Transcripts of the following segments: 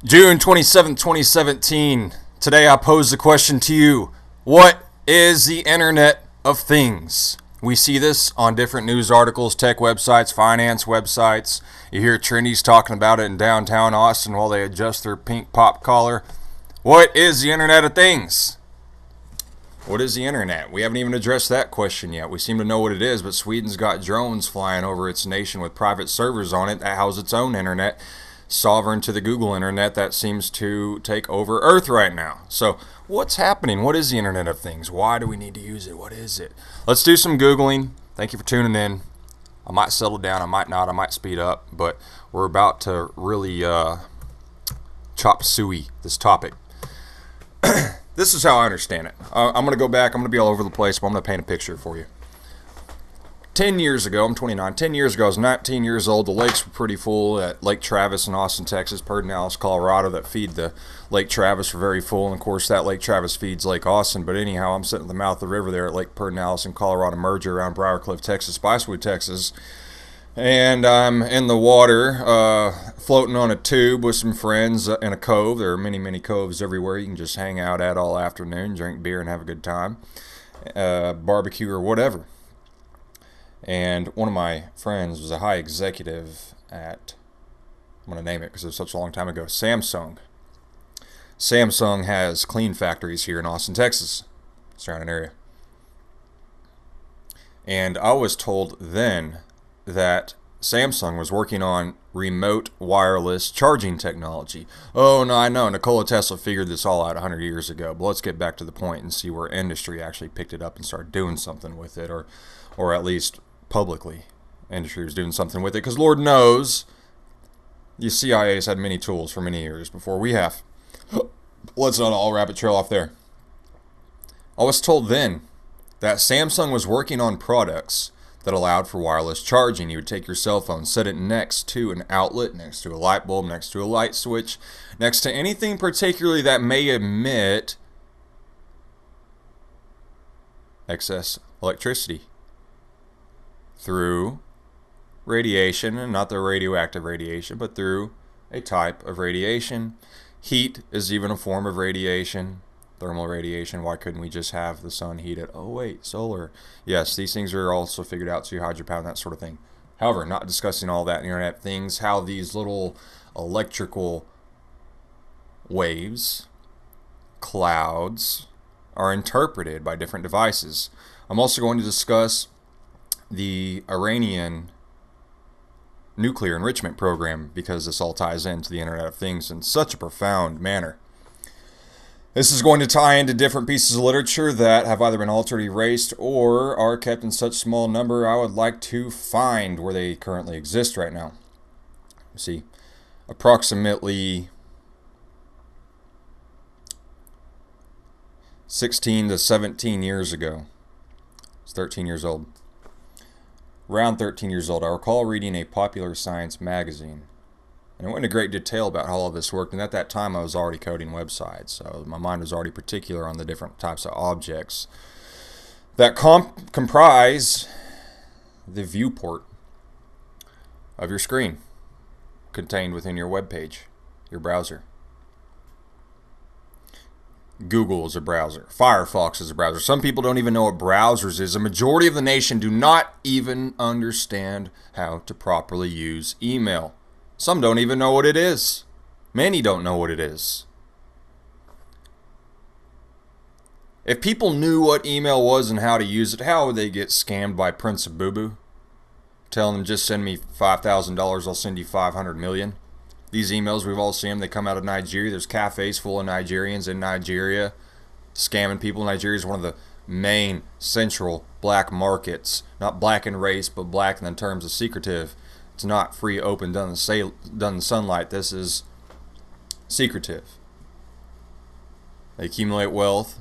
June 27th, 2017. Today I pose the question to you. What is the Internet of Things? We see this on different news articles, tech websites, finance websites. You hear trendies talking about it in downtown Austin while they adjust their pink pop collar. What is the Internet of Things? What is the Internet? We haven't even addressed that question yet. We seem to know what it is, but Sweden's got drones flying over its nation with private servers on it that house its own Internet, sovereign to the Google Internet that seems to take over Earth right now. So what's happening? What is the Internet of Things? Why do we need to use it? What is it? Let's do some Googling. Thank you for tuning in. I might settle down, I might not, I might speed up, but we're about to really chop suey this topic. This is how I understand it. I'm going to go back. I'm going to be all over the place, but I'm going to paint a picture for you. 10 years ago, I'm 29. 10 years ago, I was 19 years old. The lakes were pretty full at Lake Travis in Austin, Texas. Cryptanalysis, Colorado, that feed the Lake Travis were very full. And, of course, that Lake Travis feeds Lake Austin. But anyhow, I'm sitting at the mouth of the river there at Lake Cryptanalysis and Colorado merger around Briarcliff, Texas, Spicewood, Texas. And I'm in the water, floating on a tube with some friends in a cove. There are many, many coves everywhere you can just hang out at all afternoon, drink beer, and have a good time, barbecue or whatever. And one of my friends was a high executive at, I'm going to name it because it was such a long time ago, Samsung. Samsung has clean factories here in Austin, Texas, surrounding area. And I was told then that Samsung was working on remote wireless charging technology. Oh, no, I know. Nikola Tesla figured this all out 100 years ago. But let's get back to the point and see where industry actually picked it up and started doing something with it, or at least publicly, industry was doing something with it. Because Lord knows, the CIA's had many tools for many years before we have. Let's not all rabbit trail off there. I was told then that Samsung was working on products that allowed for wireless charging. You would take your cell phone, set it next to an outlet, next to a light bulb, next to a light switch, next to anything particularly that may emit excess electricity through radiation, and not the radioactive radiation, but through a type of radiation. Heat is even a form of radiation. Thermal radiation. Why couldn't we just have the sun heat it? Oh wait, solar. Yes, these things are also figured out to hydropower and that sort of thing. However, not discussing all that in Internet things, how these little electrical waves, clouds, are interpreted by different devices. I'm also going to discuss the Iranian nuclear enrichment program because this all ties into the Internet of Things in such a profound manner. This is going to tie into different pieces of literature that have either been altered, erased, or are kept in such small number I would like to find where they currently exist right now. See, approximately 16 to 17 years ago, I was 13 years old. Around 13 years old, I recall reading a popular science magazine. And it went into great detail about how all of this worked, and at that time I was already coding websites, so my mind was already particular on the different types of objects that comprise the viewport of your screen contained within your web page, your browser. Google is a browser. Firefox is a browser. Some people don't even know what browsers is. A majority of the nation do not even understand how to properly use email. Some don't even know what it is. Many don't know what it is. If people knew what email was and how to use it, how would they get scammed by Prince of Boo Boo? Telling them just send me $5,000, I'll send you 500 million. These emails, we've all seen them, they come out of Nigeria. There's cafes full of Nigerians in Nigeria scamming people. Nigeria is one of the main central black markets. Not black in race, but black in terms of secretive. It's not free, open, done in sunlight. This is secretive. They accumulate wealth,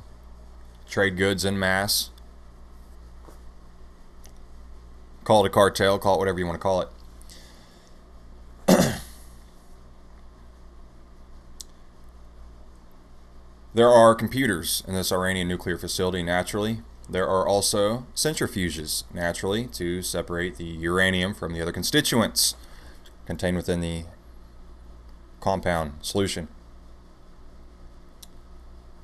trade goods en masse. Call it a cartel, call it whatever you want to call it. There are computers in this Iranian nuclear facility, naturally. There are also centrifuges, naturally, to separate the uranium from the other constituents contained within the compound solution.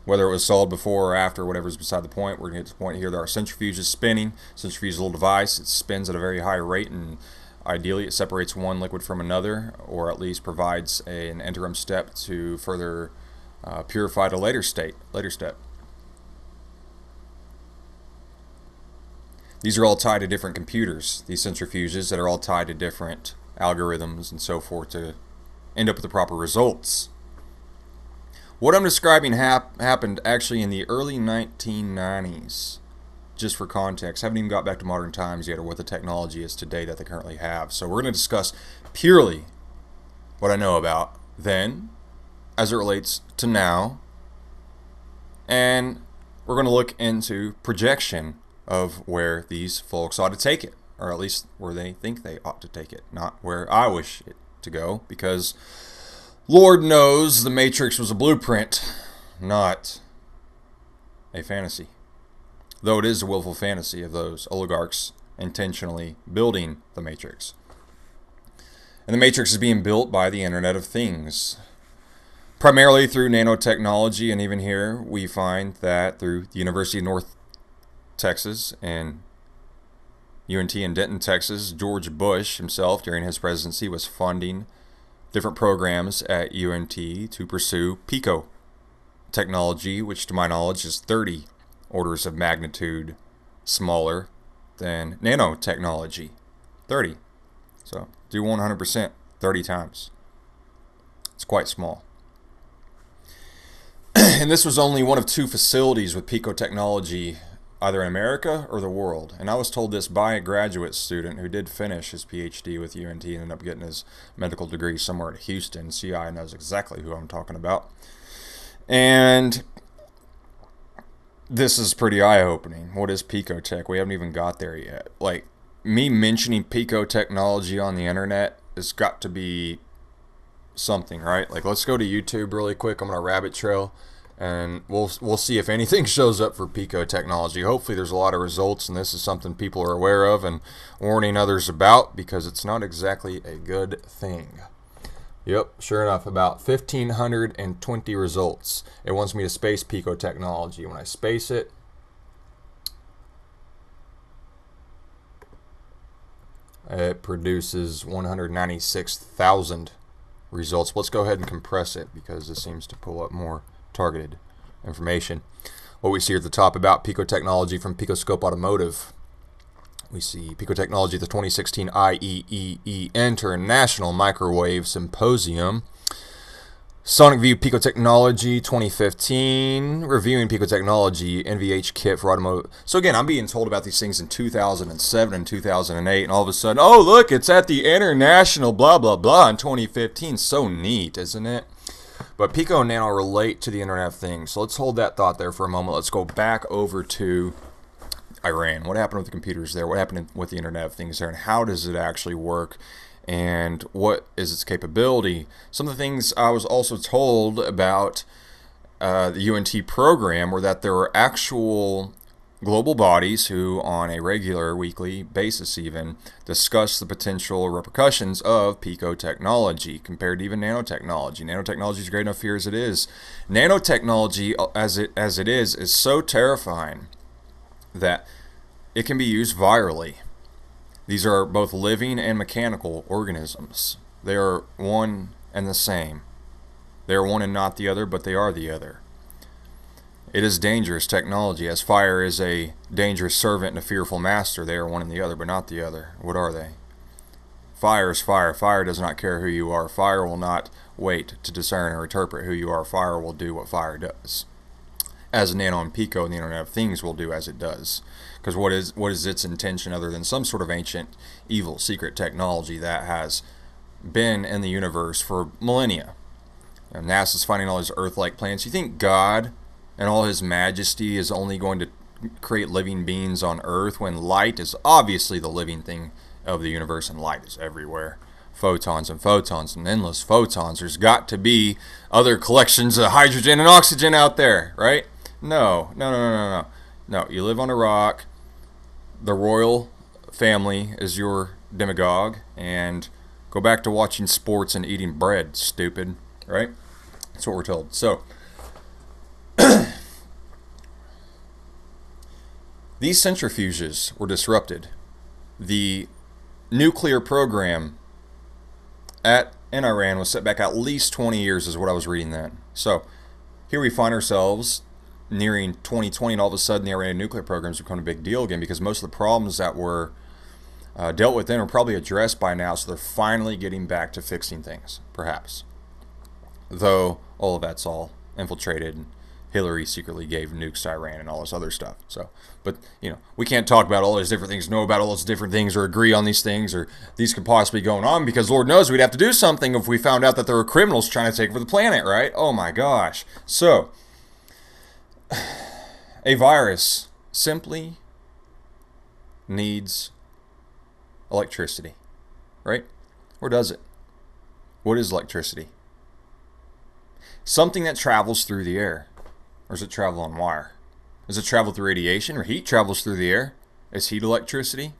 Whether it was solid before or after, whatever's beside the point, we're going to get to the point here that our centrifuge is spinning. Centrifuge is a little device. It spins at a very high rate, and ideally it separates one liquid from another, or at least provides an interim step to further purify at a later step. These are all tied to different computers, these centrifuges that are all tied to different algorithms and so forth to end up with the proper results. What I'm describing happened actually in the early 1990s. Just for context, haven't even got back to modern times yet or what the technology is today that they currently have. So we're going to discuss purely what I know about then as it relates to now, and we're going to look into projection of where these folks ought to take it, or at least where they think they ought to take it, not where I wish it to go, because Lord knows the Matrix was a blueprint, not a fantasy. Though it is a willful fantasy of those oligarchs intentionally building the Matrix. And the Matrix is being built by the Internet of Things, primarily through nanotechnology, and even here we find that through the University of North Texas and UNT in Denton, Texas, George Bush himself during his presidency was funding different programs at UNT to pursue pico technology, which to my knowledge is 30 orders of magnitude smaller than nanotechnology. 30. So do 100% 30 times. It's quite small. And this was only one of 2 facilities with pico technology either in America or the world. And I was told this by a graduate student who did finish his PhD with UNT and ended up getting his medical degree somewhere in Houston. CI knows exactly who I'm talking about. And this is pretty eye-opening. What is picotech? We haven't even got there yet. Like, me mentioning pico technology on the internet has got to be something, right? Like, let's go to YouTube really quick. I'm on a rabbit trail, and we'll see if anything shows up for pico technology. Hopefully there's a lot of results, and this is something people are aware of and warning others about, because it's not exactly a good thing. Yep, sure enough, about 1,520 results. It wants me to space pico technology. When I space it, it produces 196,000 results. Let's go ahead and compress it, because this seems to pull up more targeted information. What we see at the top about pico technology from Picoscope Automotive. We see pico technology at the 2016 IEEE International Microwave Symposium. Sonic View Pico Technology 2015, reviewing pico technology, NVH kit for automotive. So again, I'm being told about these things in 2007 and 2008, and all of a sudden, oh look, it's at the international blah blah blah in 2015. So neat, isn't it? But pico and nano relate to the Internet of Things. So let's hold that thought there for a moment. Let's go back over to Iran. What happened with the computers there? What happened with the Internet of Things there? And how does it actually work? And what is its capability? Some of the things I was also told about the UNT program were that there were actual global bodies who, on a regular weekly basis even, discuss the potential repercussions of pico technology compared to even nanotechnology. Nanotechnology is great enough here as it is. Nanotechnology, as it is so terrifying that it can be used virally. These are both living and mechanical organisms. They are one and the same. They are one and not the other, but they are the other. It is dangerous technology, as fire is a dangerous servant and a fearful master. They are one and the other, but not the other. What are they? Fire is fire. Fire does not care who you are. Fire will not wait to discern or interpret who you are. Fire will do what fire does. As nano and pico and the Internet of Things will do as it does. Because what is its intention other than some sort of ancient, evil, secret technology that has been in the universe for millennia? You know, NASA's finding all these Earth-like planets. You think God and all His majesty is only going to create living beings on Earth when light is obviously the living thing of the universe, and light is everywhere? Photons and photons and endless photons. There's got to be other collections of hydrogen and oxygen out there, right? No. No, you live on a rock. The royal family is your demagogue, and go back to watching sports and eating bread, stupid. right? That's what we're told. So these centrifuges were disrupted. The nuclear program in Iran was set back at least 20 years, is what I was reading then. So here we find ourselves nearing 2020, and all of a sudden the Iranian nuclear program has become a big deal again, because most of the problems that were dealt with then are probably addressed by now, so they're finally getting back to fixing things, perhaps. Though all of that's all infiltrated, and Hillary secretly gave nukes to Iran and all this other stuff. So, but we can't talk about all those different things, know about all those different things, or agree on these things, or these could possibly be going on, because Lord knows we'd have to do something if we found out that there were criminals trying to take over the planet, right? Oh my gosh. So, a virus simply needs electricity, right? Or does it? What is electricity? Something that travels through the air. Or does it travel on wire? Does it travel through radiation, or heat travels through the air? Is heat electricity?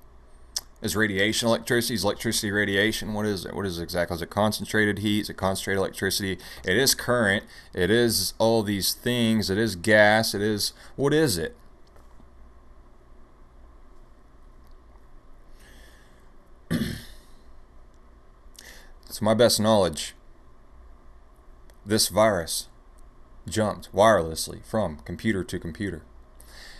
Is radiation electricity? Is electricity radiation? What is it? What is it exactly? Is it concentrated heat? Is it concentrated electricity? It is current. It is all these things. It is gas. It is... What is it? To my best knowledge, this virus jumped wirelessly from computer to computer.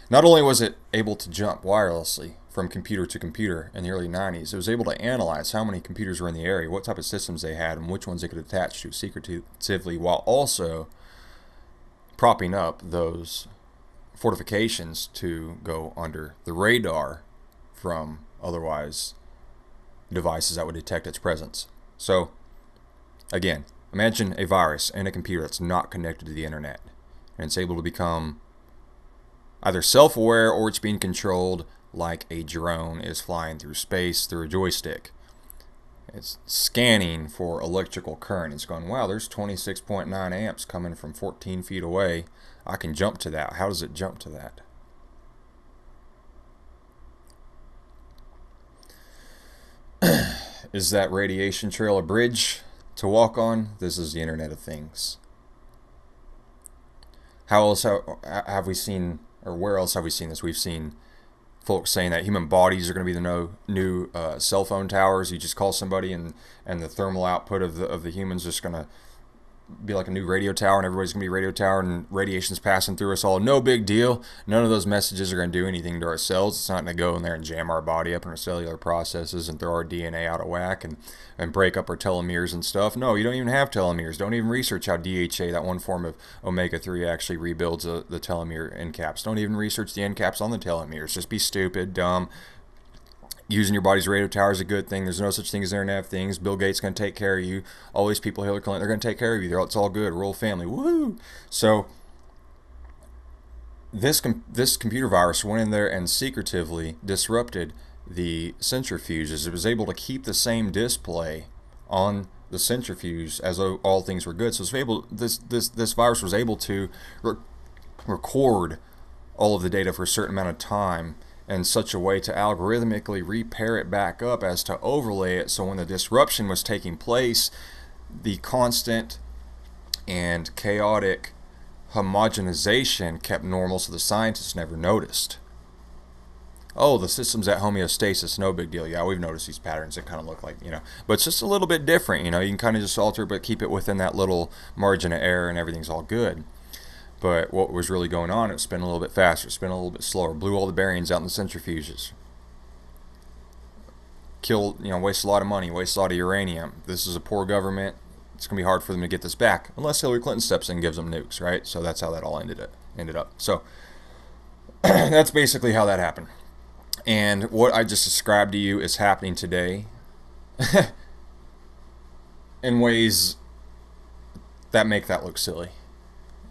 Not only was it able to jump wirelessly from computer to computer in the early 90s, it was able to analyze how many computers were in the area, what type of systems they had, and which ones they could attach to secretively, while also propping up those fortifications to go under the radar from otherwise devices that would detect its presence. So, again, imagine a virus in a computer that's not connected to the internet, and it's able to become either self-aware, or it's being controlled like a drone is flying through space through a joystick. It's scanning for electrical current. It's going, wow, there's 26.9 amps coming from 14 feet away. I can jump to that. How does it jump to that? Is that radiation trail a bridge to walk on? This is the Internet of Things. How else have we seen, or where else have we seen this? We've seen folks saying that human bodies are going to be the new cell phone towers. You just call somebody, and the thermal output of the humans just going to be like a new radio tower, and everybody's going to be a radio tower, and radiation's passing through us all. No big deal. None of those messages are going to do anything to our cells. It's not going to go in there and jam our body up in our cellular processes and throw our DNA out of whack and break up our telomeres and stuff. No, you don't even have telomeres. Don't even research how DHA, that one form of omega-3, actually rebuilds the telomere end caps. Don't even research the end caps on the telomeres. Just be stupid, dumb. Using your body's radio tower is a good thing. There's no such thing as Internet of Things. Bill Gates is going to take care of you. All these people, Hillary Clinton, they're going to take care of you. It's all good. Royal family. Woohoo! So this computer virus went in there and secretively disrupted the centrifuges. It was able to keep the same display on the centrifuge as though all things were good. So it's able, this virus was able to record all of the data for a certain amount of time in such a way to algorithmically repair it back up as to overlay it, so when the disruption was taking place, the constant and chaotic homogenization kept normal, so the scientists never noticed. Oh, the system's at homeostasis, no big deal. Yeah, we've noticed these patterns that kind of look like, but it's just a little bit different, you can kind of just alter it, but keep it within that little margin of error, and everything's all good. But what was really going on, it was spinning a little bit faster, spinning a little bit slower, blew all the bearings out in the centrifuges. Killed, wasted a lot of money, wasted a lot of uranium. This is a poor government. It's going to be hard for them to get this back, unless Hillary Clinton steps in and gives them nukes, right? So that's how that all ended up. So that's basically how that happened. And what I just described to you is happening today in ways that make that look silly.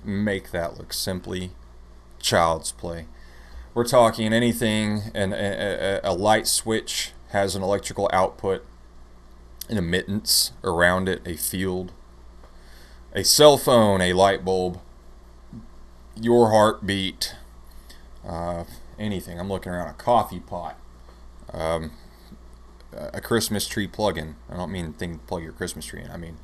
Make that look simply child's play. We're talking anything, and a light switch has an electrical output, an emittance around it, a field. A cell phone, a light bulb, your heartbeat, anything. I'm looking around, a coffee pot, a Christmas tree plug-in. I don't mean thing to plug your Christmas tree in. I mean,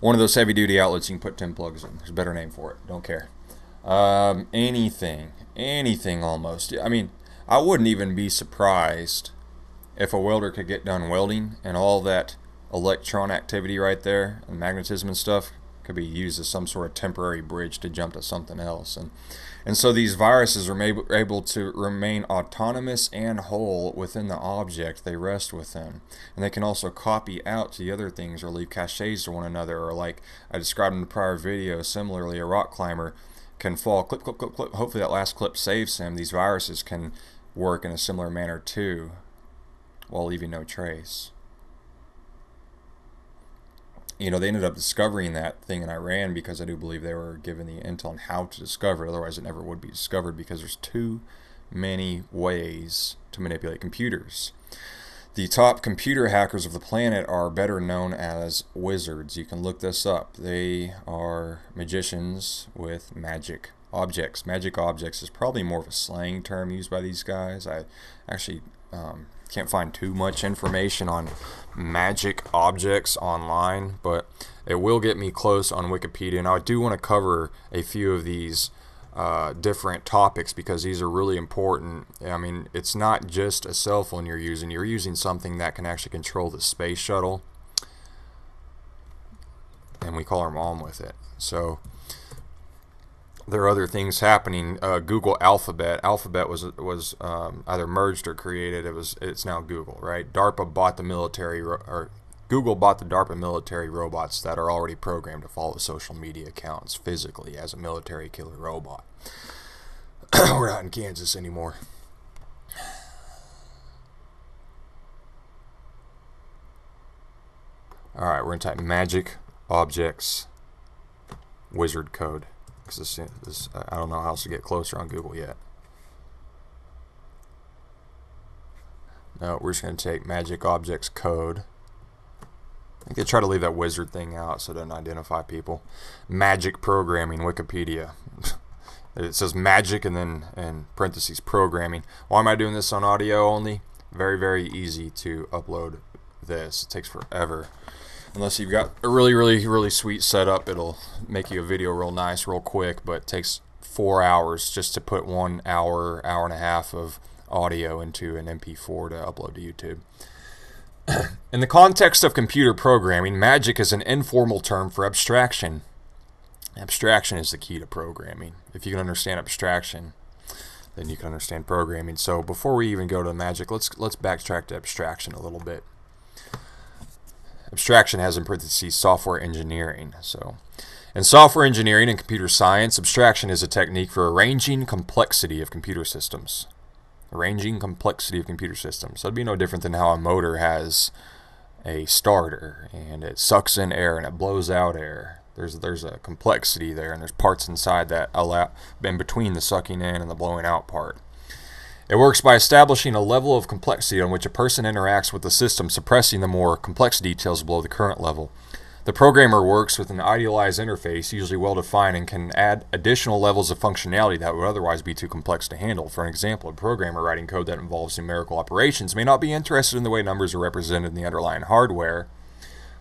One of those heavy-duty outlets you can put 10 plugs in. There's a better name for it. Don't care. Anything almost. I mean, I wouldn't even be surprised if a welder could get done welding and all that electron activity right there, and magnetism and stuff, could be used as some sort of temporary bridge to jump to something else. And so these viruses are able to remain autonomous and whole within the object they rest within. And they can also copy out to the other things or leave caches to one another, or like I described in the prior video, similarly a rock climber can fall, clip, clip, clip, clip. Hopefully that last clip saves him. These viruses can work in a similar manner too, while leaving no trace. You know, they ended up discovering that thing in Iran because I do believe they were given the intel on how to discover it. Otherwise it never would be discovered, because there's too many ways to manipulate computers. The top computer hackers of the planet are better known as wizards. You can look this up. They are magicians with magic objects. Magic objects is probably more of a slang term used by these guys. I actually can't find too much information on magic objects online, but it will get me close on Wikipedia, and I do want to cover a few of these different topics because these are really important. I mean, it's not just a cell phone you're using something that can actually control the space shuttle, and we call our mom with it. So there are other things happening. Google Alphabet was either merged or created. It's now Google, right? DARPA bought the military, or Google bought the DARPA military robots that are already programmed to follow social media accounts physically as a military killer robot. We're not in Kansas anymore. All right, we're gonna type magic objects wizard code. Because this, I don't know how else to get closer on Google yet. No, we're just going to take magic objects code. I think they try to leave that wizard thing out so it doesn't identify people. Magic programming, Wikipedia. It says magic and then in parentheses programming. Why am I doing this on audio only? Very, very easy to upload this. It takes forever. Unless you've got a really sweet setup, it'll make you a video real nice, real quick, but it takes 4 hours just to put 1 hour, hour and a half of audio into an MP4 to upload to YouTube. In the context of computer programming, magic is an informal term for abstraction. Abstraction is the key to programming. If you can understand abstraction, then you can understand programming. So before we even go to magic, let's backtrack to abstraction a little bit. Abstraction has in parentheses software engineering. So, in software engineering and computer science, abstraction is a technique for arranging complexity of computer systems. Arranging complexity of computer systems. So it'd be no different than how a motor has a starter and it sucks in air and it blows out air. There's a complexity there, and there's parts inside that allow in between the sucking in and the blowing out part. It works by establishing a level of complexity on which a person interacts with the system, suppressing the more complex details below the current level. The programmer works with an idealized interface, usually well-defined, and can add additional levels of functionality that would otherwise be too complex to handle. For an example, a programmer writing code that involves numerical operations may not be interested in the way numbers are represented in the underlying hardware,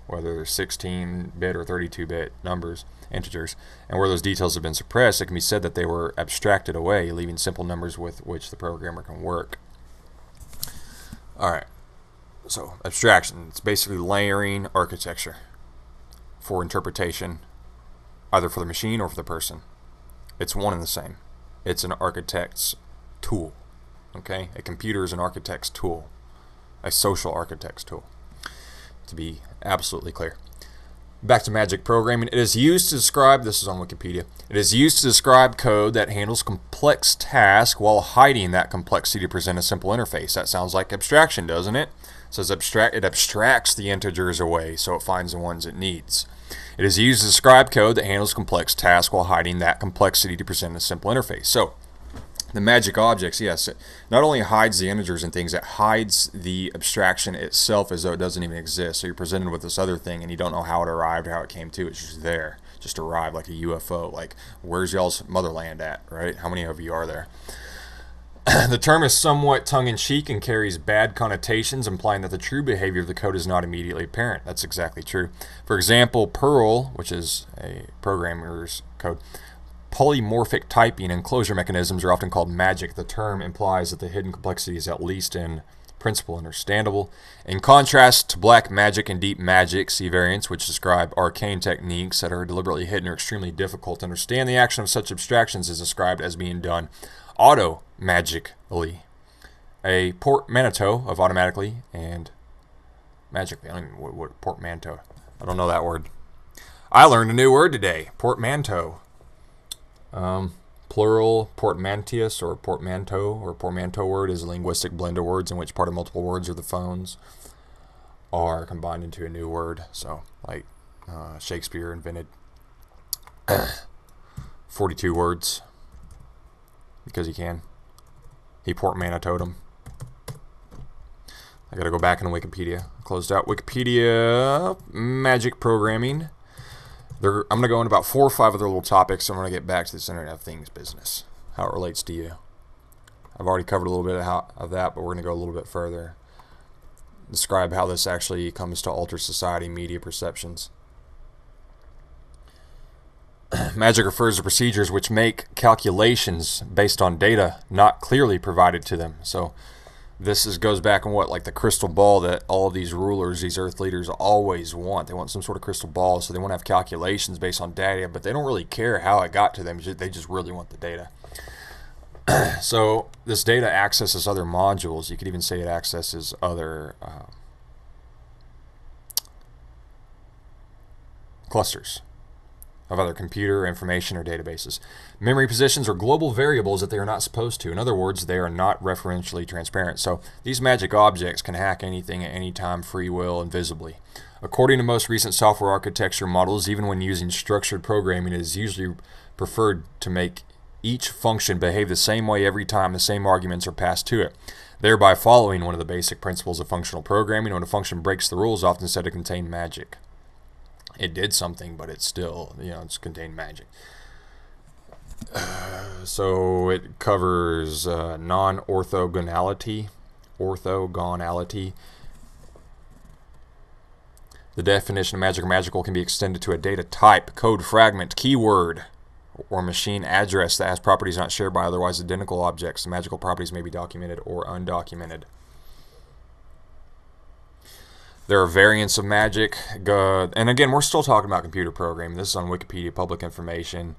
whether they're 16-bit or 32-bit numbers, integers, and where those details have been suppressed. It can be said that they were abstracted away, leaving simple numbers with which the programmer can work. Alright, so abstraction, it's basically layering architecture for interpretation, either for the machine or for the person. It's one and the same. It's an architect's tool. Okay? A computer is an architect's tool, a social architect's tool, to be absolutely clear. Back to magic programming. It is used to describe, this is on Wikipedia, it is used to describe code that handles complex tasks while hiding that complexity to present a simple interface. That sounds like abstraction, doesn't it? It says it abstracts the integers away so it finds the ones it needs. It is used to describe code that handles complex tasks while hiding that complexity to present a simple interface. So, the magic objects, yes, it not only hides the integers and things, it hides the abstraction itself as though it doesn't even exist. So you're presented with this other thing and you don't know how it arrived or how it came to. It's just there, just arrived like a UFO. Like, where's y'all's motherland at, right? How many of you are there? The term is somewhat tongue-in-cheek and carries bad connotations, implying that the true behavior of the code is not immediately apparent. That's exactly true. For example, Perl, which is a programmer's code, polymorphic typing and closure mechanisms are often called magic. The term implies that the hidden complexity is at least in principle understandable. In contrast to black magic and deep magic, see variants which describe arcane techniques that are deliberately hidden or extremely difficult to understand. The action of such abstractions is described as being done auto-magically. A portmanteau of automatically and magically. I don't even know what portmanteau. I don't know that word. I learned a new word today. Portmanteau. Plural portmanteous or portmanteau word is a linguistic blend of words in which part of multiple words or the phones are combined into a new word. So, like Shakespeare invented 42 words because he can. He portmanteaued them. I gotta go back into Wikipedia. Closed out Wikipedia. Magic programming. I'm going to go into about 4 or 5 other little topics. I'm going to get back to this Internet of Things business, how it relates to you. I've already covered a little bit of that, but we're going to go a little bit further. Describe how this actually comes to alter society, media perceptions. Magic refers to procedures which make calculations based on data not clearly provided to them. So this goes back on like the crystal ball that all of these rulers, these earth leaders always want. They want some sort of crystal ball, so they want to have calculations based on data, but they don't really care how it got to them. They just really want the data. So this data accesses other modules. You could even say it accesses other clusters of other computer information or databases. Memory positions are global variables that they are not supposed to. In other words, they are not referentially transparent. So these magic objects can hack anything at any time, free will, invisibly. According to most recent software architecture models, even when using structured programming, it is usually preferred to make each function behave the same way every time the same arguments are passed to it, thereby following one of the basic principles of functional programming. When a function breaks the rules, often said to contain magic. It did something, but it's still, it's contained magic. So it covers non-orthogonality, orthogonality. The definition of magic or magical can be extended to a data type, code fragment, keyword, or machine address that has properties not shared by otherwise identical objects. The magical properties may be documented or undocumented. There are variants of magic, and again, we're still talking about computer programming. This is on Wikipedia, public information.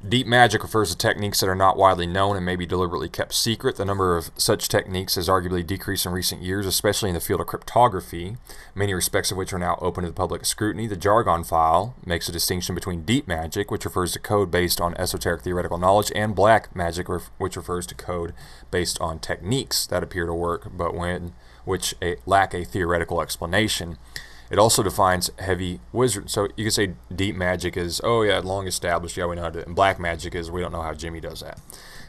Deep magic refers to techniques that are not widely known and may be deliberately kept secret. The number of such techniques has arguably decreased in recent years, especially in the field of cryptography, many respects of which are now open to the public scrutiny. The jargon file makes a distinction between deep magic, which refers to code based on esoteric theoretical knowledge, and black magic, which refers to code based on techniques that appear to work, but which lack a theoretical explanation. It also defines heavy wizard. So you could say deep magic is, oh yeah, long established, yeah, we know how to do it. And black magic is, we don't know how Jimmy does that.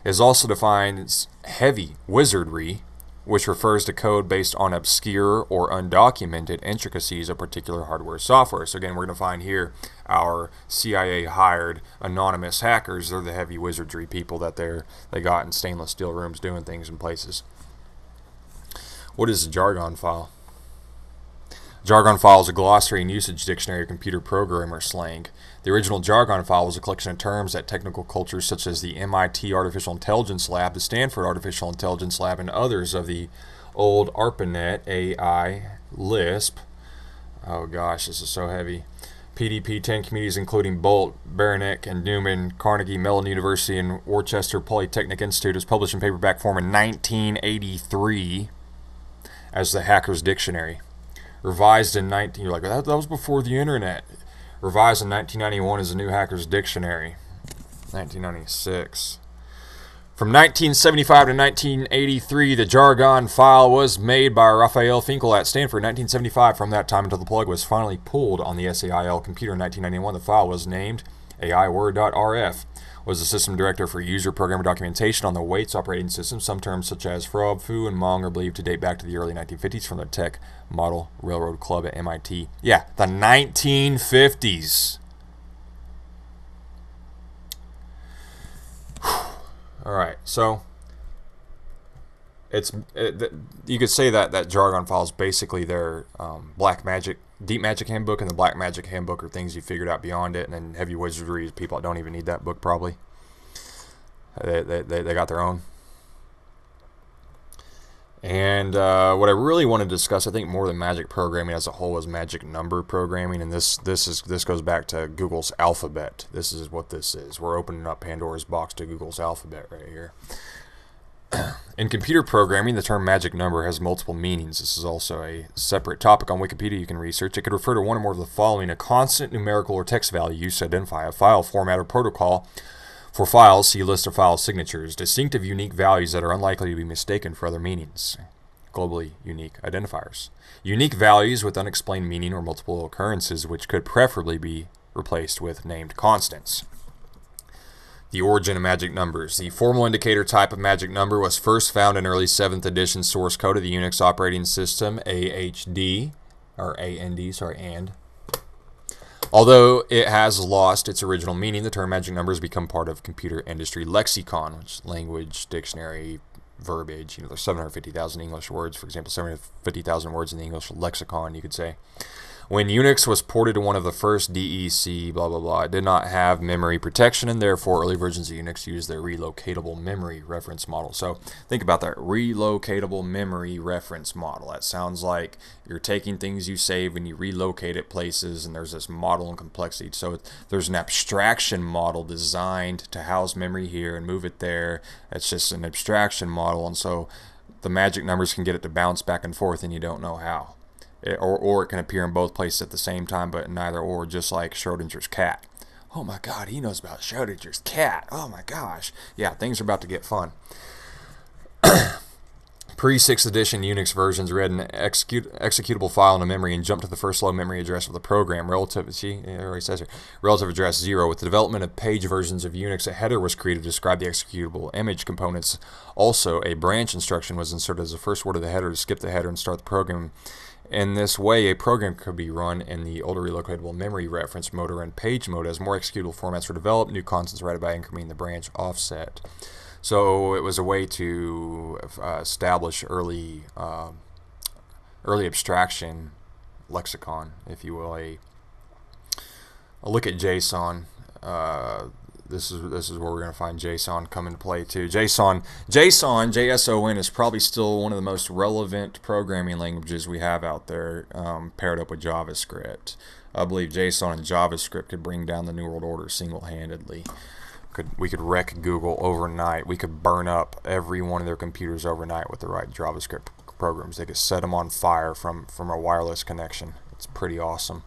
It also defines heavy wizardry, which refers to code based on obscure or undocumented intricacies of particular hardware software. So again, we're going to find here our CIA-hired anonymous hackers. They're the heavy wizardry people that they got in stainless steel rooms doing things in places. What is a jargon file? Jargon file is a glossary and usage dictionary of computer programmer slang. The original jargon file was a collection of terms that technical cultures such as the MIT Artificial Intelligence Lab, the Stanford Artificial Intelligence Lab, and others of the old ARPANET, AI, Lisp, oh gosh, this is so heavy, PDP 10 communities including Bolt, Beranek, and Newman, Carnegie Mellon University, and Worcester Polytechnic Institute, was published in paperback form in 1983 as the Hacker's Dictionary. Revised in you're like, that was before the internet. Revised in 1991 as the New Hacker's Dictionary. 1996. From 1975 to 1983, the jargon file was made by Raphael Finkel at Stanford. 1975, from that time until the plug was finally pulled on the SAIL computer in 1991, the file was named AIWord.RF. Was the system director for user programmer documentation on the Waits operating system. Some terms such as Frob, Foo, and Mong are believed to date back to the early 1950s from the Tech Model Railroad Club at MIT. Yeah, the 1950s. All right, so you could say that jargon file is basically their Black Magic, Deep Magic Handbook, and the Black Magic Handbook are things you figured out beyond it, and then Heavy Wizardry is people that don't even need that book probably. They got their own. And what I really want to discuss, I think more than magic programming as a whole, is magic number programming, and this goes back to Google's alphabet. This is what this is. We're opening up Pandora's box to Google's alphabet right here. In computer programming, the term magic number has multiple meanings. This is also a separate topic on Wikipedia you can research. It could refer to one or more of the following: a constant numerical or text value used to identify a file format or protocol. For files, see list of file signatures. Distinctive, unique values that are unlikely to be mistaken for other meanings. Globally unique identifiers. Unique values with unexplained meaning or multiple occurrences, which could preferably be replaced with named constants. The origin of magic numbers. The formal indicator type of magic number was first found in early 7th edition source code of the Unix operating system, AND. Although it has lost its original meaning, the term magic numbers become part of computer industry lexicon, which is language, dictionary, verbiage. There's 750,000 English words, for example, 750,000 words in the English lexicon, you could say. When Unix was ported to one of the first DEC, blah, blah, blah, it did not have memory protection, and therefore early versions of Unix used their relocatable memory reference model. So think about that, relocatable memory reference model. That sounds like you're taking things you save and you relocate it places, and there's this model and complexity. So there's an abstraction model designed to house memory here and move it there. It's just an abstraction model, and so the magic numbers can get it to bounce back and forth, and you don't know how. Or it can appear in both places at the same time, but neither or, just like Schrodinger's cat. Oh my God, he knows about Schrodinger's cat. Oh my gosh. Yeah, things are about to get fun. Pre-6th edition Unix versions read an executable file into memory and jumped to the first low memory address of the program. Relative address 0. With the development of page versions of Unix, a header was created to describe the executable image components. Also, a branch instruction was inserted as the first word of the header to skip the header and start the program. In this way, a program could be run in the older relocatable memory reference mode or in page mode. As more executable formats were developed, new constants were added by incrementing the branch offset. So it was a way to establish early abstraction lexicon, if you will. A look at JSON. This is where we're going to find JSON come into play too. JSON, JSON is probably still one of the most relevant programming languages we have out there, paired up with JavaScript. I believe JSON and JavaScript could bring down the New World Order single-handedly. We could wreck Google overnight. We could burn up every one of their computers overnight with the right JavaScript programs. They could set them on fire from a wireless connection. It's pretty awesome.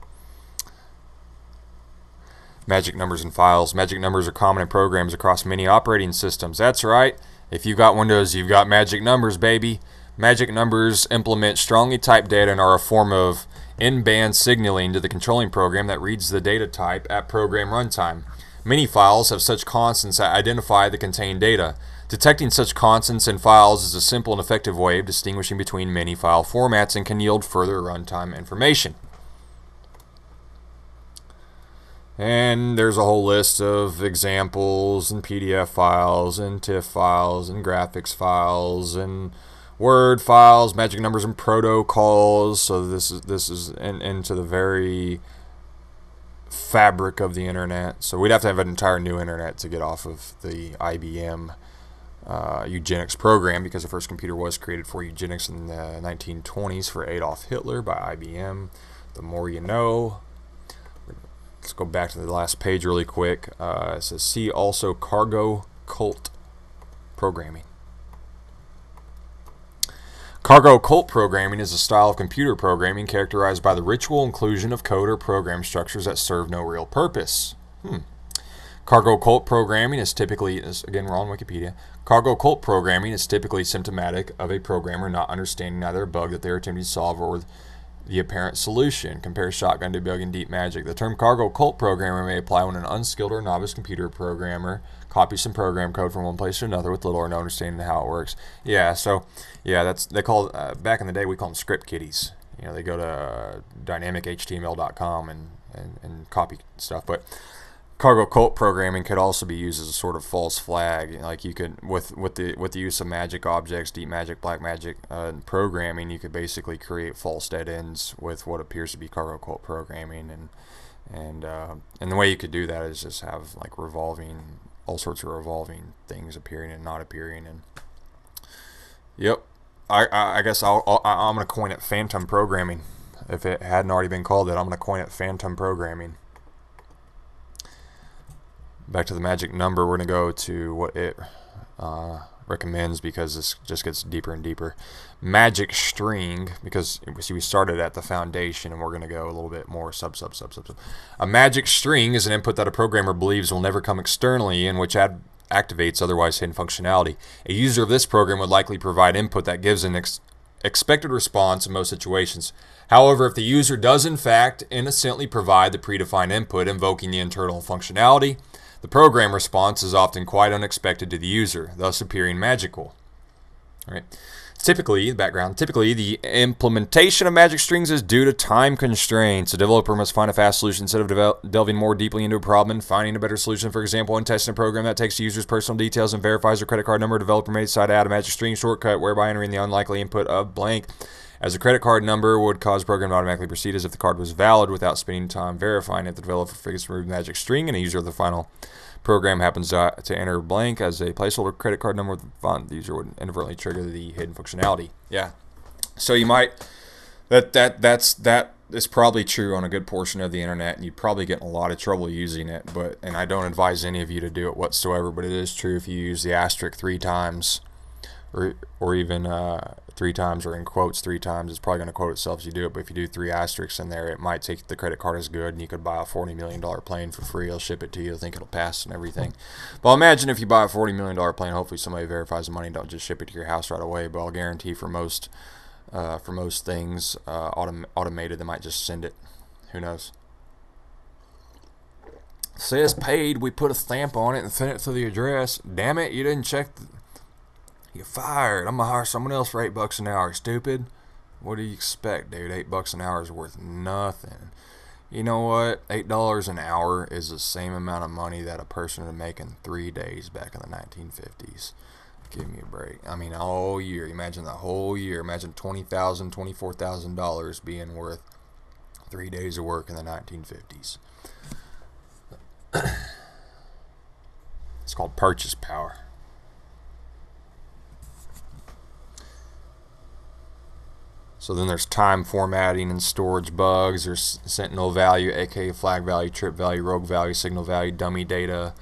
Magic numbers and files. Magic numbers are common in programs across many operating systems. That's right. If you've got Windows, you've got magic numbers, baby. Magic numbers implement strongly typed data and are a form of in-band signaling to the controlling program that reads the data type at program runtime. Many files have such constants that identify the contained data. Detecting such constants in files is a simple and effective way of distinguishing between many file formats and can yield further runtime information. And there's a whole list of examples and PDF files and TIFF files and graphics files and Word files, magic numbers and protocols. So this is into the very fabric of the internet. So we'd have to have an entire new internet to get off of the IBM eugenics program, because the first computer was created for eugenics in the 1920s for Adolf Hitler by IBM. The more you know. Let's go back to the last page really quick. It says, see also cargo cult programming. Cargo cult programming is a style of computer programming characterized by the ritual inclusion of code or program structures that serve no real purpose. Cargo cult programming is typically, again we're on Wikipedia, cargo cult programming is typically symptomatic of a programmer not understanding either a bug that they're attempting to solve or the apparent solution. Compare shotgun debugging deep magic. The term cargo cult programmer may apply when an unskilled or novice computer programmer copies some program code from one place to another with little or no understanding of how it works. Yeah, so yeah, they call back in the day we call them script kiddies. You know, they go to dynamichtml.com and copy stuff. But cargo cult programming could also be used as a sort of false flag. Like you could, with the use of magic objects, deep magic, black magic programming, you could basically create false dead ends with what appears to be cargo cult programming, and the way you could do that is just have like all sorts of revolving things appearing and not appearing. And yep, I guess I'm gonna coin it phantom programming. If it hadn't already been called that, I'm gonna coin it phantom programming. Back to the magic number, we're going to go to what it recommends, because this just gets deeper and deeper. Magic string, because see, we started at the foundation and we're going to go a little bit more sub. A magic string is an input that a programmer believes will never come externally and which activates otherwise hidden functionality. A user of this program would likely provide input that gives an expected response in most situations. However, if the user does in fact innocently provide the predefined input invoking the internal functionality, the program response is often quite unexpected to the user, thus appearing magical. All right. Typically, the implementation of magic strings is due to time constraints. A developer must find a fast solution instead of delving more deeply into a problem and finding a better solution. For example, when testing a program that takes the user's personal details and verifies their credit card number, a developer may decide to add a magic string shortcut whereby entering the unlikely input of blank as a credit card number would cause the program to automatically proceed as if the card was valid without spending time verifying it. The developer figures to remove the magic string, and a user of the final program happens to enter blank as a placeholder credit card number with the font. The user would inadvertently trigger the hidden functionality. Yeah. So you might that is probably true on a good portion of the internet, and you probably get in a lot of trouble using it. And I don't advise any of you to do it whatsoever. But it is true if you use the asterisk 3 times, or even 3 times, or in quotes 3 times, it's probably going to quote itself as you do it. But if you do 3 asterisks in there, it might take the credit card as good, and you could buy a $40 million plane for free. They'll ship it to you. They'll think it'll pass and everything. But imagine if you buy a $40 million plane, hopefully somebody verifies the money, don't just ship it to your house right away. But I'll guarantee for most things automated, they might just send it. Who knows? Says paid. We put a stamp on it and sent it to the address. Damn it! You didn't check. You're fired. I'm gonna hire someone else for $8 an hour, stupid. What do you expect, dude? $8 an hour is worth nothing. You know what? $8 an hour is the same amount of money that a person would make in 3 days back in the 1950s. Give me a break. I mean, all year. Imagine the whole year. Imagine $20,000, $24,000 being worth 3 days of work in the 1950s. It's called purchase power. So then there's time formatting and storage bugs. There's sentinel value, aka flag value, trip value, rogue value, signal value, dummy data.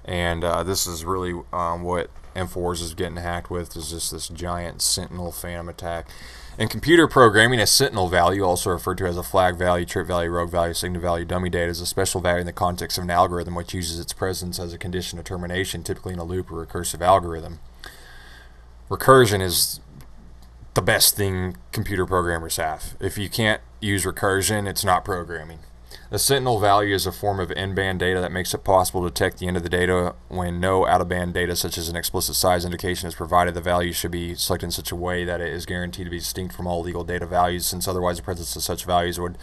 And this is really what Infowars is getting hacked with, is just this giant sentinel phantom attack. In computer programming, a sentinel value, also referred to as a flag value, trip value, rogue value, signal value, dummy data, is a special value in the context of an algorithm which uses its presence as a condition of termination, typically in a loop or recursive algorithm. Recursion is the best thing computer programmers have. If you can't use recursion, it's not programming. The sentinel value is a form of in-band data that makes it possible to detect the end of the data when no out-of-band data, such as an explicit size indication, is provided. The value should be selected in such a way that it is guaranteed to be distinct from all legal data values, since otherwise the presence of such values would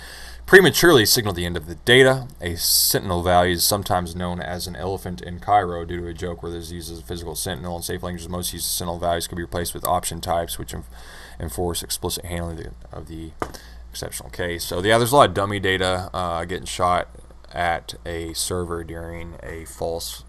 prematurely signal the end of the data. A sentinel value is sometimes known as an elephant in Cairo due to a joke where there's used as a physical sentinel. In safe languages, most use of sentinel values can be replaced with option types, which enforce explicit handling of the exceptional case. So yeah, there's a lot of dummy data getting shot at a server during a false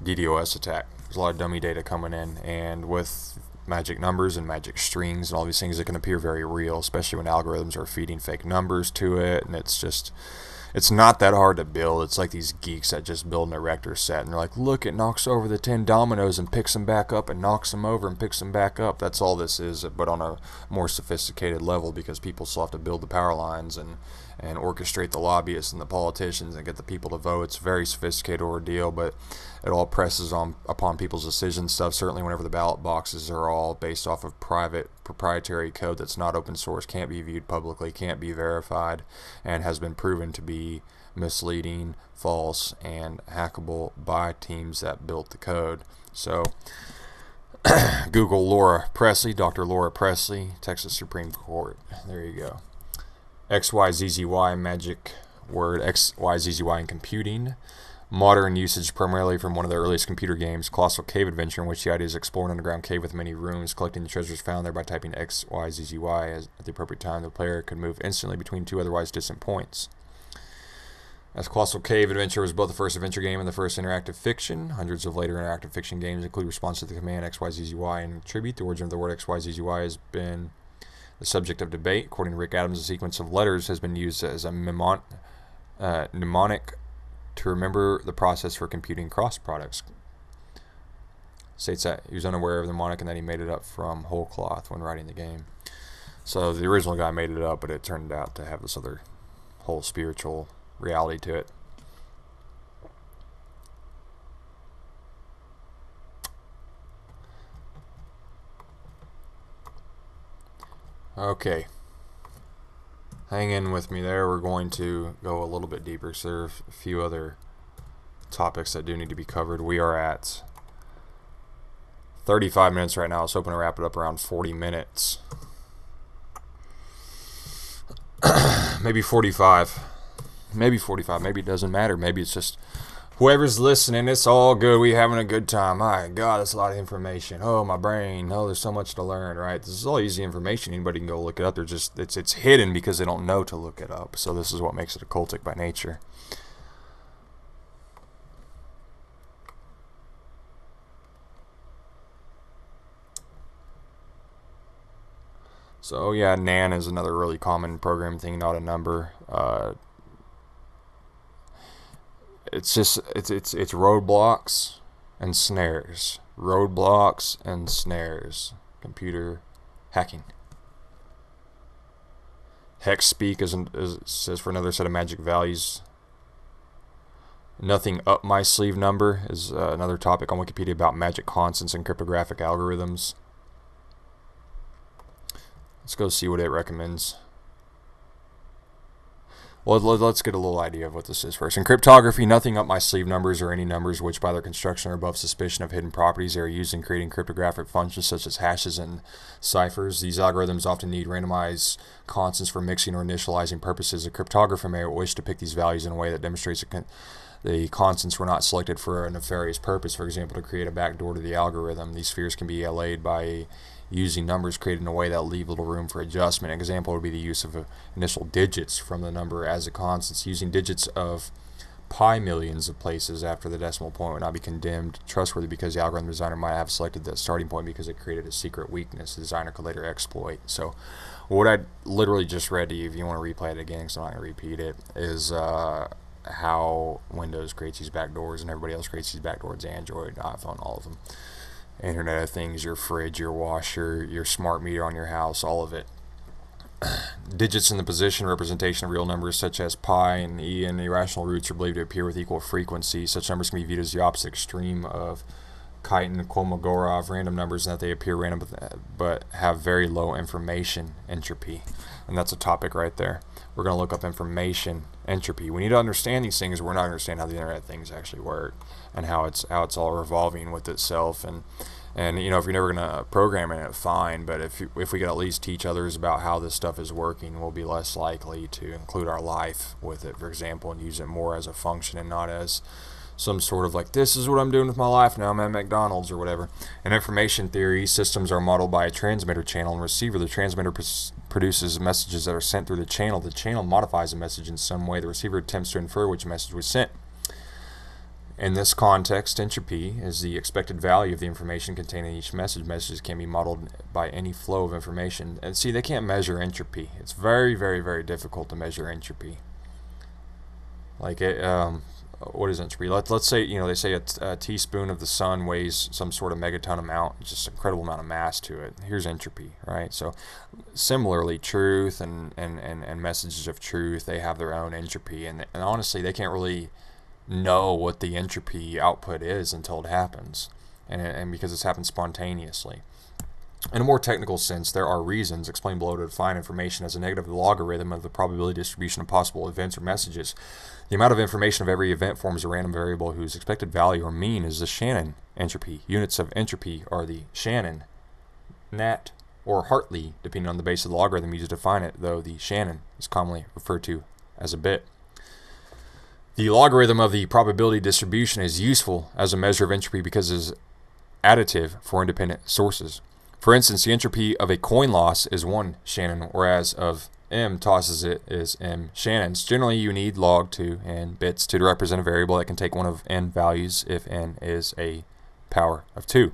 DDoS attack. There's a lot of dummy data coming in, and with magic numbers and magic strings and all these things, it can appear very real, especially when algorithms are feeding fake numbers to it. And it's not that hard to build. It's like these geeks that just build an erector set, and they're like, look, it knocks over the 10 dominoes and picks them back up and knocks them over and picks them back up. That's all this is, but on a more sophisticated level, because people still have to build the power lines and orchestrate the lobbyists and the politicians and get the people to vote. It's a very sophisticated ordeal, but it all presses upon people's decision stuff. Certainly whenever the ballot boxes are all based off of private proprietary code that's not open source, can't be viewed publicly, can't be verified, and has been proven to be misleading, false, and hackable by teams that built the code. So Google Laura Presley, Dr. Laura Presley, Texas Supreme Court. There you go. XYZZY magic word XYZZY in computing. Modern usage primarily from one of the earliest computer games, Colossal Cave Adventure, in which the idea is to explore an underground cave with many rooms, collecting the treasures found there by typing XYZZY at the appropriate time. The player could move instantly between two otherwise distant points. As Colossal Cave Adventure was both the first adventure game and the first interactive fiction, hundreds of later interactive fiction games include response to the command XYZZY and tribute. The origin of the word XYZZY has been the subject of debate. According to Rick Adams, a sequence of letters has been used as a mnemonic to remember the process for computing cross products. States that he was unaware of the mnemonic and that he made it up from whole cloth when writing the game. So the original guy made it up, but it turned out to have this other whole spiritual reality to it. Okay. Hang in with me there. We're going to go a little bit deeper, so there are a few other topics that do need to be covered. We are at 35 minutes right now. I was hoping to wrap it up around 40 minutes. Maybe 45. Maybe 45. Maybe it doesn't matter. Maybe it's just whoever's listening, it's all good. We having a good time. My God, that's a lot of information. Oh, my brain. Oh, there's so much to learn, right? This is all easy information. Anybody can go look it up. They're just it's hidden because they don't know to look it up. So this is what makes it occultic by nature. So yeah, NaN is another really common programming thing, not a number. It's roadblocks and snares. Roadblocks and snares. Computer hacking. Hex speak says for another set of magic values. Nothing up my sleeve number is another topic on Wikipedia about magic constants and cryptographic algorithms. Let's go see what it recommends. Well, let's get a little idea of what this is first. In cryptography, nothing up my sleeve numbers or any numbers which by their construction are above suspicion of hidden properties. They are used in creating cryptographic functions such as hashes and ciphers. These algorithms often need randomized constants for mixing or initializing purposes. A cryptographer may wish to pick these values in a way that demonstrates the constants were not selected for a nefarious purpose, for example, to create a backdoor to the algorithm. These spheres can be allayed by using numbers created in a way that leave little room for adjustment. An example would be the use of initial digits from the number as a constant. Using digits of pi millions of places after the decimal point would not be condemned trustworthy because the algorithm designer might have selected the starting point because it created a secret weakness the designer could later exploit. So what I literally just read to you, if you want to replay it again because I'm not going to repeat it, is how Windows creates these backdoors and everybody else creates these backdoors, Android, iPhone, all of them. Internet of Things, your fridge, your washer, your smart meter on your house, all of it. Digits in the position representation of real numbers such as pi and e and irrational roots are believed to appear with equal frequency. Such numbers can be viewed as the opposite extreme of Kite and Kolmogorov random numbers in that they appear random but have very low information entropy. And that's a topic right there. We're going to look up information entropy. We need to understand these things. We're not going to understand how the Internet of Things actually work and how it's all revolving with itself. And you know, if you're never going to program in it, fine. But if we could at least teach others about how this stuff is working, we'll be less likely to include our life with it, for example, and use it more as a function and not as some sort of like, this is what I'm doing with my life now, I'm at McDonald's or whatever. In information theory, systems are modeled by a transmitter channel and receiver. The transmitter produces messages that are sent through the channel. The channel modifies a message in some way. The receiver attempts to infer which message was sent. In this context, entropy is the expected value of the information contained in each message. Messages can be modeled by any flow of information. And see, they can't measure entropy. It's very, very, very difficult to measure entropy. Like it, what is entropy? Let's say, you know, they say a teaspoon of the sun weighs some sort of megaton amount, just an incredible amount of mass to it. Here's entropy, right? So similarly, truth and messages of truth, they have their own entropy, and honestly, they can't really know what the entropy output is until it happens, and because it's happened spontaneously. In a more technical sense, there are reasons explained below to define information as a negative logarithm of the probability distribution of possible events or messages. The amount of information of every event forms a random variable whose expected value or mean is the Shannon entropy. Units of entropy are the Shannon, Nat, or Hartley, depending on the base of the logarithm used to define it, though the Shannon is commonly referred to as a bit. The logarithm of the probability distribution is useful as a measure of entropy because it is additive for independent sources. For instance, the entropy of a coin loss is 1 Shannon, whereas of m tosses it is m Shannons. Generally, you need log 2 and bits to represent a variable that can take one of n values if n is a power of 2.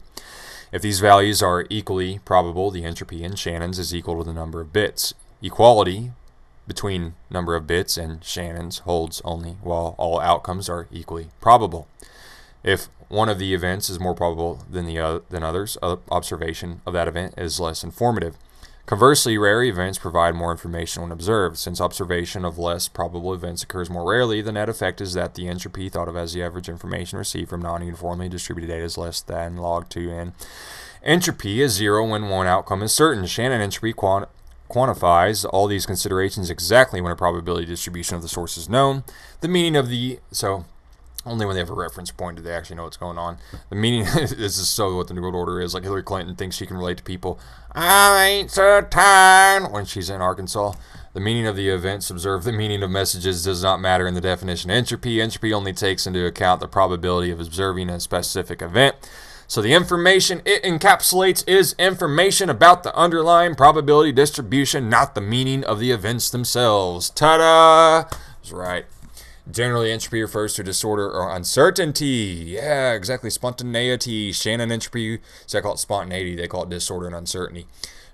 If these values are equally probable, the entropy in Shannons is equal to the number of bits. Equality between number of bits and Shannons holds only while all outcomes are equally probable. If one of the events is more probable than others, observation of that event is less informative. Conversely, rare events provide more information when observed. Since observation of less probable events occurs more rarely, the net effect is that the entropy, thought of as the average information received from non-uniformly distributed data, is less than log 2n. Entropy is 0 when one outcome is certain. Shannon entropy quantifies all these considerations exactly when a probability distribution of the source is known. The meaning of the... only when they have a reference point do they actually know what's going on. The meaning, this is so what the New World Order is. Like Hillary Clinton thinks she can relate to people. I ain't so tired when she's in Arkansas. The meaning of the events observed. The meaning of messages does not matter in the definition of entropy. Entropy only takes into account the probability of observing a specific event. So the information it encapsulates is information about the underlying probability distribution, not the meaning of the events themselves. Ta-da! That's right. Generally, entropy refers to disorder or uncertainty. Yeah, exactly. Spontaneity. Shannon entropy, so I call it spontaneity. They call it disorder and uncertainty.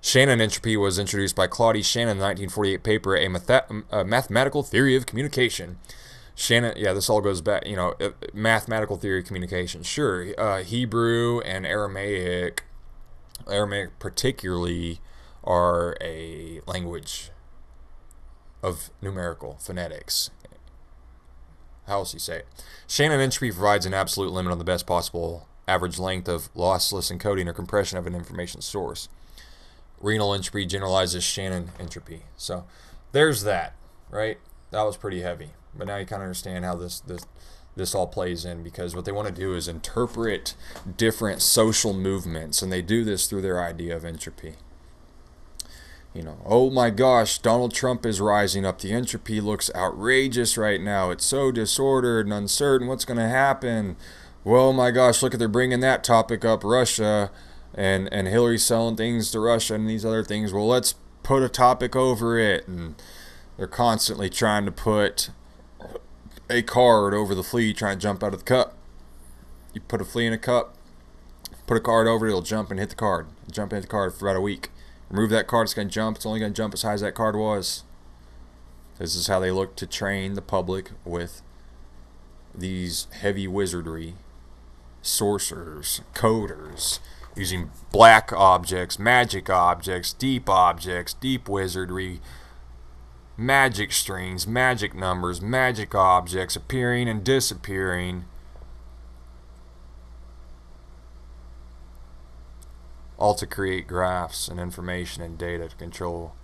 Shannon entropy was introduced by Claude Shannon in the 1948 paper, A Mathematical Theory of Communication. Shannon, yeah, this all goes back, mathematical theory of communication. Sure, Hebrew and Aramaic particularly, are a language of numerical phonetics. How else do you say it? Shannon entropy provides an absolute limit on the best possible average length of lossless encoding or compression of an information source. Renal entropy generalizes Shannon entropy. So there's that, right? That was pretty heavy. But now you kind of understand how this all plays in, because what they want to do is interpret different social movements, and they do this through their idea of entropy. Oh my gosh, Donald Trump is rising up. The entropy looks outrageous right now. It's so disordered and uncertain. What's going to happen? Well, my gosh, look at they're bringing that topic up, Russia, and Hillary's selling things to Russia and these other things. Well, let's put a topic over it. And they're constantly trying to put a card over the flea trying to jump out of the cup. You put a flea in a cup, put a card over it, it'll jump and hit the card. Jump and hit the card for about a week. Remove that card, it's going to jump. It's only going to jump as high as that card was. This is how they look to train the public with these heavy wizardry, sorcerers, coders, using black objects, magic objects, deep wizardry, magic strings, magic numbers, magic objects appearing and disappearing. All to create graphs and information and data to control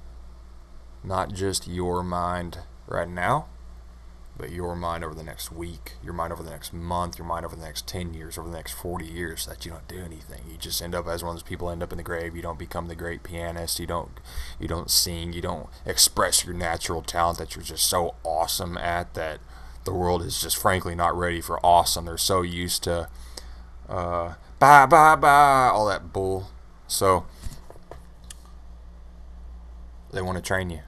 not just your mind right now, but your mind over the next week, your mind over the next month, your mind over the next 10 years, over the next 40 years, so that you don't do anything. You just end up as one of those people end up in the grave. You don't become the great pianist. You don't sing. You don't express your natural talent that you're just so awesome at that the world is just frankly not ready for awesome. They're so used to all that bull. So they want to train you.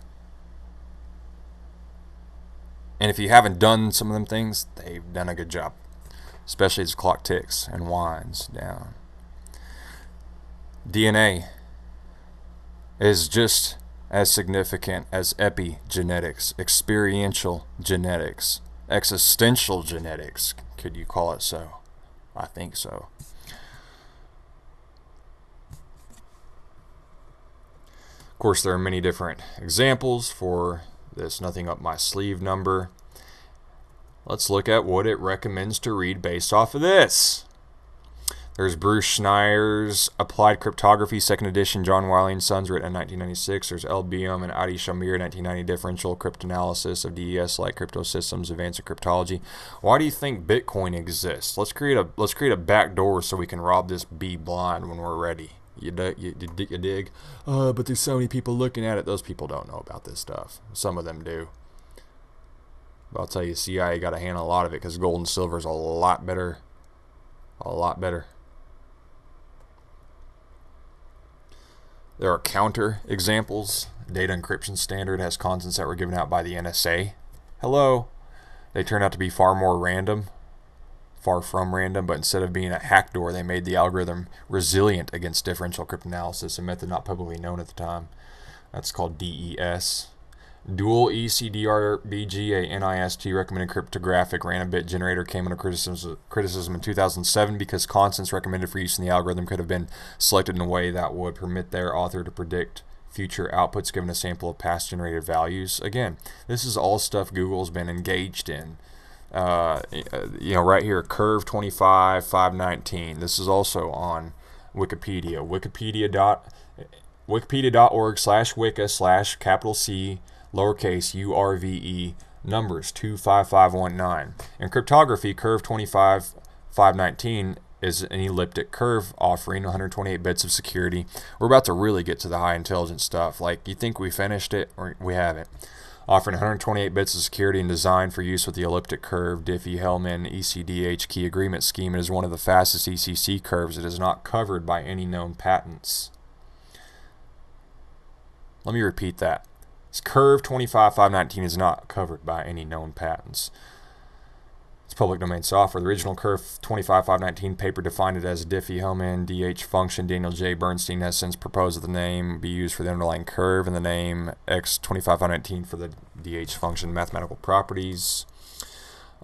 And if you haven't done some of them things, they've done a good job. Especially as the clock ticks and winds down. DNA is just as significant as epigenetics, experiential genetics, existential genetics. Could you call it so? I think so. Of course, there are many different examples for this nothing up my sleeve number. Let's look at what it recommends to read based off of this. There's Bruce Schneier's Applied Cryptography, 2nd edition, John Wiley & Sons, written in 1996. There's L. Biom and Adi Shamir, 1990, Differential Cryptanalysis of DES-like crypto systems, Advanced Cryptology. Why do you think Bitcoin exists? Let's create a back door so we can rob this bee blind when we're ready. You dig? But there's so many people looking at it. Those people don't know about this stuff. Some of them do. But I'll tell you, CIA got to handle a lot of it because gold and silver is a lot better. A lot better. There are counter examples. Data encryption standard has contents that were given out by the NSA. Hello. They turned out to be far from random, but instead of being a hack door, they made the algorithm resilient against differential cryptanalysis, a method not publicly known at the time. That's called DES. Dual ECDRBG, a NIST recommended cryptographic random bit generator, came under criticism in 2007 because constants recommended for use in the algorithm could have been selected in a way that would permit their author to predict future outputs given a sample of past generated values. Again, this is all stuff Google's been engaged in. Right here, Curve25519. This is also on Wikipedia. Wikipedia.org/wiki/C lowercase URVE numbers 25519. In cryptography, Curve25519 is an elliptic curve offering 128 bits of security. We're about to really get to the high intelligence stuff. Like, you think we finished it? Or we haven't. Offering 128 bits of security and designed for use with the elliptic curve, Diffie-Hellman ECDH key agreement scheme. It is one of the fastest ECC curves. It is not covered by any known patents. Let me repeat that. Curve25519 is not covered by any known patents. It's public domain software. The original Curve25519 paper defined it as a Diffie-Hellman DH function. Daniel J. Bernstein has since proposed that the name be used for the underlying curve and the name X25519 for the DH function mathematical properties.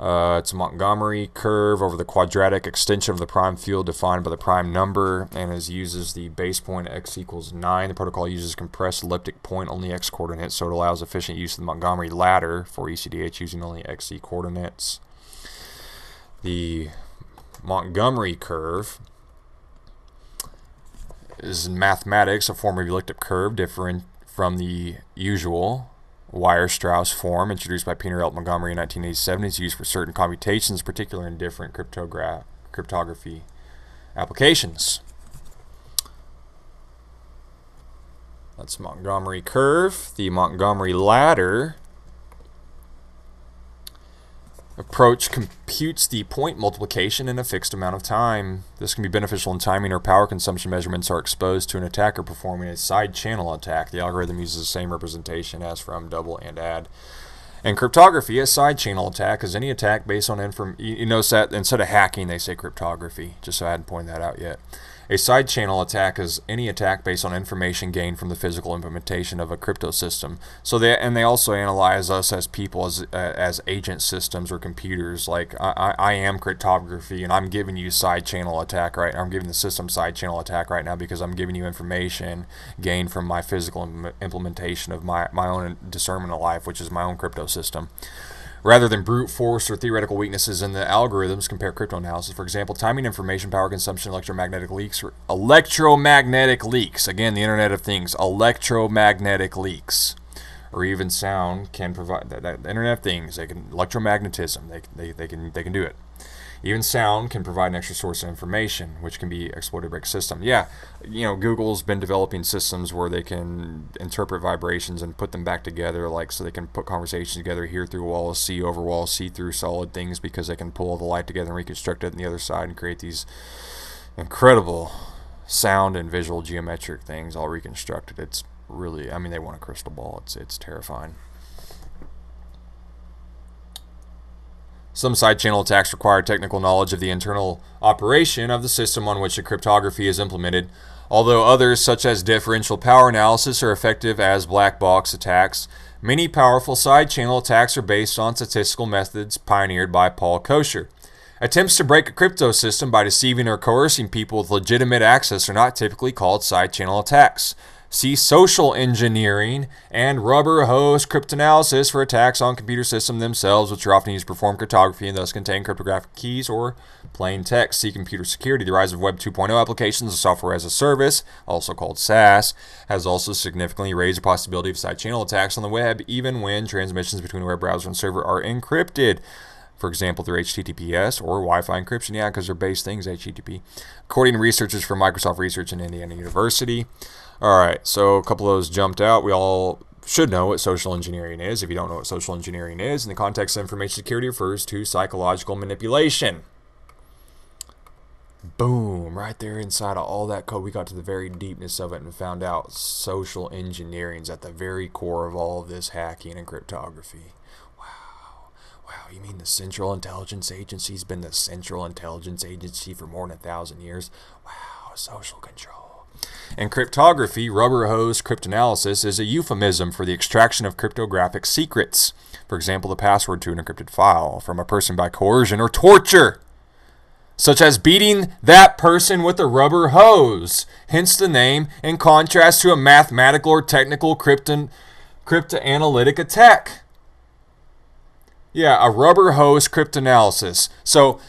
It's a Montgomery curve over the quadratic extension of the prime field defined by the prime number, and uses the base point x equals 9. The protocol uses compressed elliptic point only x coordinates, so it allows efficient use of the Montgomery ladder for ECDH using only xc coordinates. The Montgomery curve is in mathematics a form of elliptic curve different from the usual Weierstrass form introduced by Peter L. Montgomery in 1987. Is used for certain computations, particularly in different cryptography applications. That's Montgomery curve. The Montgomery ladder approach computes the point multiplication in a fixed amount of time. This can be beneficial in timing or power consumption measurements are exposed to an attacker performing a side channel attack. The algorithm uses the same representation as from double and add. In cryptography, a side channel attack is any attack based on you notice that instead of hacking they say cryptography, just so I hadn't pointed that out yet. A side channel attack is any attack based on information gained from the physical implementation of a crypto system. So they also analyze us as people as agent systems or computers. Like I am cryptography, and I'm giving you side channel attack right now. I'm giving the system side channel attack right now because I'm giving you information gained from my physical implementation of my own discernment of life, which is my own crypto system. Rather than brute force or theoretical weaknesses in the algorithms, compare cryptanalysis. For example, timing, information, power consumption, electromagnetic leaks. Again, the Internet of Things. Electromagnetic leaks. Or even sound can provide the Internet of Things. Electromagnetism. They can do it. Even sound can provide an extra source of information, which can be exploited by a system. Yeah, Google's been developing systems where they can interpret vibrations and put them back together, so they can put conversations together, hear through walls, see over walls, see through solid things, because they can pull the light together and reconstruct it on the other side and create these incredible sound and visual geometric things all reconstructed. It's really, they want a crystal ball. It's terrifying. Some side channel attacks require technical knowledge of the internal operation of the system on which the cryptography is implemented, although others, such as differential power analysis, are effective as black box attacks. Many powerful side channel attacks are based on statistical methods pioneered by Paul Kosher. Attempts to break a crypto system by deceiving or coercing people with legitimate access are not typically called side channel attacks. See social engineering and rubber hose cryptanalysis for attacks on computer systems themselves, which are often used to perform cryptography and thus contain cryptographic keys or plain text. See computer security. The rise of Web 2.0 applications, software as a service, also called SaaS, has also significantly raised the possibility of side channel attacks on the web, even when transmissions between a web browser and server are encrypted. For example, through HTTPS or Wi-Fi encryption. Yeah, because they're base things, HTTP. According to researchers from Microsoft Research and Indiana University. All right, so a couple of those jumped out. We all should know what social engineering is. If you don't know what social engineering is, in the context of information security, refers to psychological manipulation. Boom, right there inside of all that code, we got to the very deepness of it and found out social engineering is at the very core of all of this hacking and cryptography. Wow, you mean the Central Intelligence Agency's been the Central Intelligence Agency for more than 1,000 years? Wow, social control. In cryptography, rubber hose cryptanalysis is a euphemism for the extraction of cryptographic secrets. For example, the password to an encrypted file from a person by coercion or torture, such as beating that person with a rubber hose, hence the name, in contrast to a mathematical or technical cryptanalytic attack. Yeah, a rubber hose cryptanalysis. So,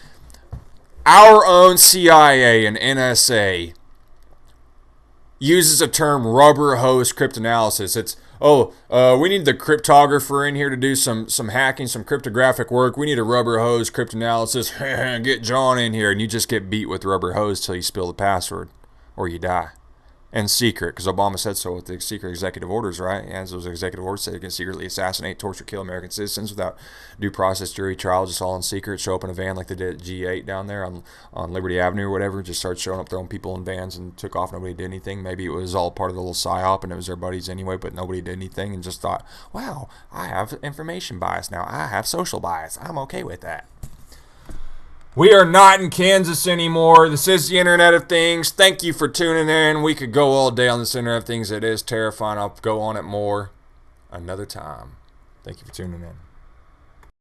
our own CIA and NSA uses a term rubber hose cryptanalysis. It's, we need the cryptographer in here to do some hacking, some cryptographic work. We need a rubber hose cryptanalysis. Get John in here, and you just get beat with rubber hose till you spill the password or you die. And secret, because Obama said so with the secret executive orders, right? And those executive orders say they can secretly assassinate, torture, kill American citizens without due process, jury, trial, just all in secret. Show up in a van like they did at G8 down there on Liberty Avenue or whatever. Just started showing up, throwing people in vans and took off. Nobody did anything. Maybe it was all part of the little psyop and it was their buddies anyway, but nobody did anything and just thought, wow, I have information bias now. I have social bias. I'm okay with that. We are not in Kansas anymore. This is the Internet of Things. Thank you for tuning in. We could go all day on this Internet of Things. It is terrifying. I'll go on it more another time. Thank you for tuning in.